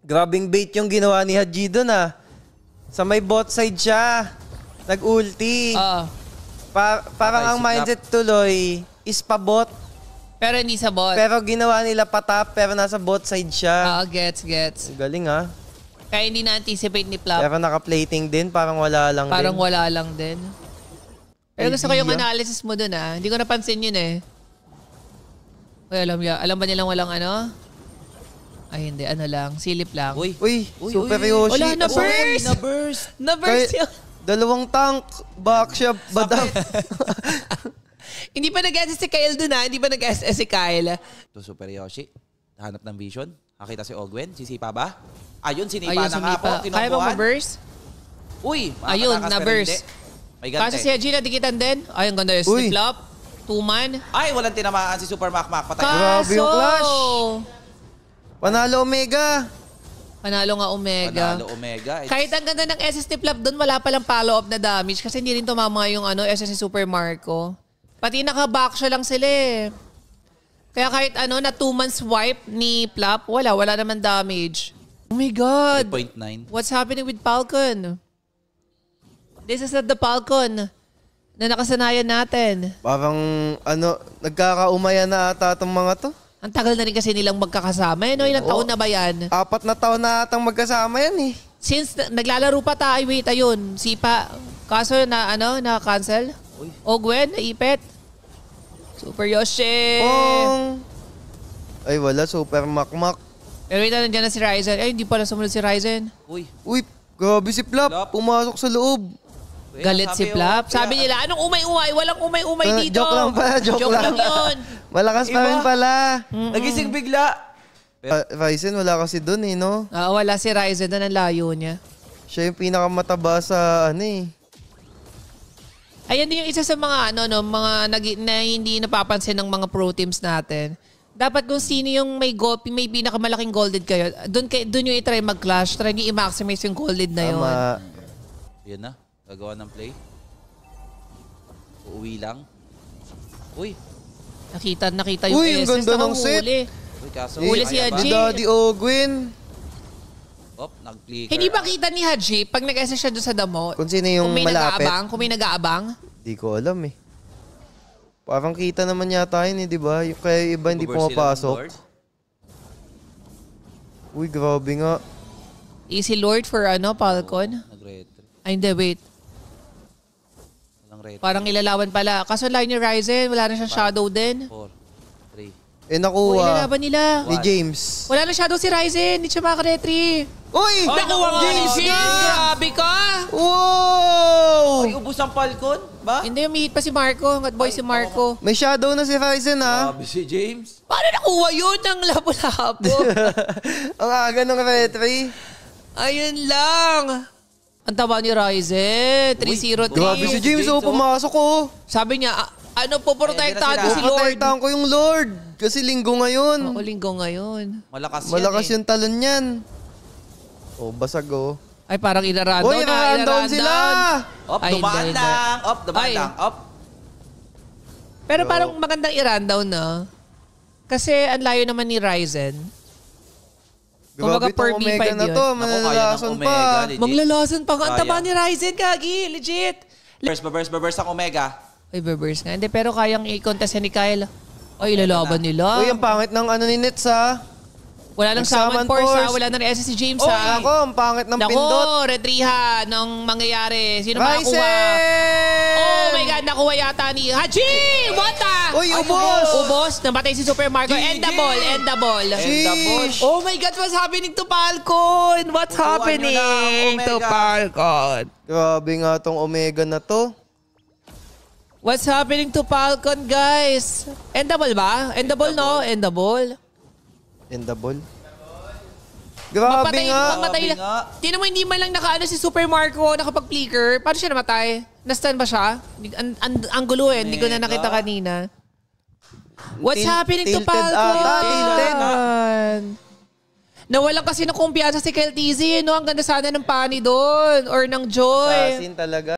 Grabing bait yung ginawa ni Haji doon ah. Sa may bot side siya. Nag-ulti. Parang ang mindset tuloy is pa-bot. Pero hindi sa bot. Pero ginawa nila pa-top pero nasa bot side siya. Gets. Galing ah. Kaya hindi na-anticipate ni Plop. Pero naka-plating din, parang wala lang Parang din. wala lang din. Pero gusto ko yung analysis mo dun ah. Hindi ko napansin yun eh. Uy, alam ba nilang walang ano? Ay hindi, ano lang. Silip lang. Uy, Super Yoshi. Wala, na-burst! Na-burst yun. Dalawang tank, back siya, badam. Hindi pa nag-SS si Kyle dun ah. Hindi pa nag-SS si Kyle. Ito Super Yoshi. Hanap ng vision. Nakita si Ogwen. Sisipa ba? Ayun, sinipa na nga po. Kaya bang ma-burst? Uy! Ayun, na-burst. May gante. Kasi si Haji nadikitan din. Ay, ang ganda yung slip-flop. 2-man. Ay, walang tinamaan si Super Makmak. Patay. Grabe yung clash. Panalo Omega. Panalo nga Omega. Panalo Omega. Kahit ang ganda ng SS ni Flop doon, wala palang follow-up na damage kasi hindi rin tumama yung SS ni Super Marco. Pati naka-back siya lang sila eh. Kaya kahit na 2-man swipe ni Flop, wala naman damage. Oh my God. 3.9. What's happening with Falcon? This is not the Falcon na nakasanayan natin. Parang nagkakaumaya na ata itong mga to. Ang tagal na rin kasi nilang magkakasama. Ilang taon na ba yan? 4 na taon na atang magkasama yan eh. Since naglalaro pa tayo, wait, ayun. Sipa. Kaso na-cancel. Ogwen, naipit. Super Yoshi. Ay wala, Super Makmak. Pero wait, nandiyan na si Ryzen. Ay, hindi pala sumunod si Ryzen. Uy, grabe si Flop. Pumasok sa loob. Galit si Flop. Sabi nila, anong umay-umay? Walang umay-umay dito. Joke lang pala, joke lang yun. Malakas pa rin pala. Nagising bigla. Ryzen wala kasi dun eh, no? Wala si Ryzen na, ang layo niya. Siya yung pinakamataba sa Ayan din yung isa sa mga mga na hindi napapansin ng mga pro teams natin. Dapat kung sino yung may pinakamalaking golded kayo, doon yung i-try mag-clash, try nyo i-maximize yung golded na yun. Yan na, gagawa ng play. Uuwi lang. Uy. Nakita yung SS. Uy, ang ganda ng set. Huli si Haji. Daddy Ogwen. Nag-clicker. Hindi ba kita ni Haji pag nag-SS siya doon sa damo? Kung sino yung malapit? Kung may nag-aabang? Di ko alam eh. Parang kita naman yata yun eh, di ba? Kaya iba hindi pumapasok. Uy, grabe nga. Easy Lord for Falcon? Ay, hindi, wait. Parang ilalaban pala. Kaso line ni Ryzen, wala na siyang shadow din. 4, 3. Nakuha. Ilalaban nila. Ni James. Wala na shadow si Ryzen. Hindi siya makaka-retry. Uy! Nakuha mo James! Grabe ka! Wow! Ay, ubus ang Falcon? Ba? Hindi, umihit pa si Marco. Hanggat boy si Marco. May shadow na si Ryzen ha. Grabe si James. Paano nakuha yun ng labo-labo? Ang aga ng retry. Ayun lang. Ang taba ni Ryzen. 3-0-3. Grabe si James, pumasok oh. Sabi niya, poprotektahan ko si Lord. Poprotektahan ko yung Lord. Kasi linggo ngayon. Linggo ngayon. Malakas yung talon niyan. Basag oh. Ay, parang ina-rundown na. Ina-rundown sila. Dumaan lang. Dumaan lang. Pero parang magandang i-rundown na. Kasi ang layo naman ni Ryzen. Grabe itong Omega na to. Manlalason pa. Maglalason pa. Ang taba ni Ryzen, kagi. Legit. Burst ang Omega. Ay, burst nga. Hindi, pero kayang i-contest ni Kyle. Ay, ilalaban nila. Uy, ang pangit ng ni Nets ha. Wala nang summon force ha. Wala nang SS si James ha. Ako, ang pangit ng pindot. Naku, retriha ng mangyayari. Sino makakuha? Oh my God, nakuha yata ni Haji! What the? Uy, ubos! Ubos. Namatay si Super Marco. End the ball. Oh my God, what's happening to Falcon? What's happening to Falcon? Grabe nga tong Omega na to. What's happening to Falcon, guys? Endable ba? Endable, no? Endable. Grabe nga. Mamatay lang. Tinan mo, hindi man lang nakaano si Super Marco, nakapag-flicker. Paano siya namatay? Na-stun ba siya? Ang gulo eh. Hindi ko na nakita kanina. What's happening to Falcon? Nawalan kasi ng kumpiyansa si Kyle TZ. Ang ganda sana ng pani doon. Or ng Joy. Assassin talaga.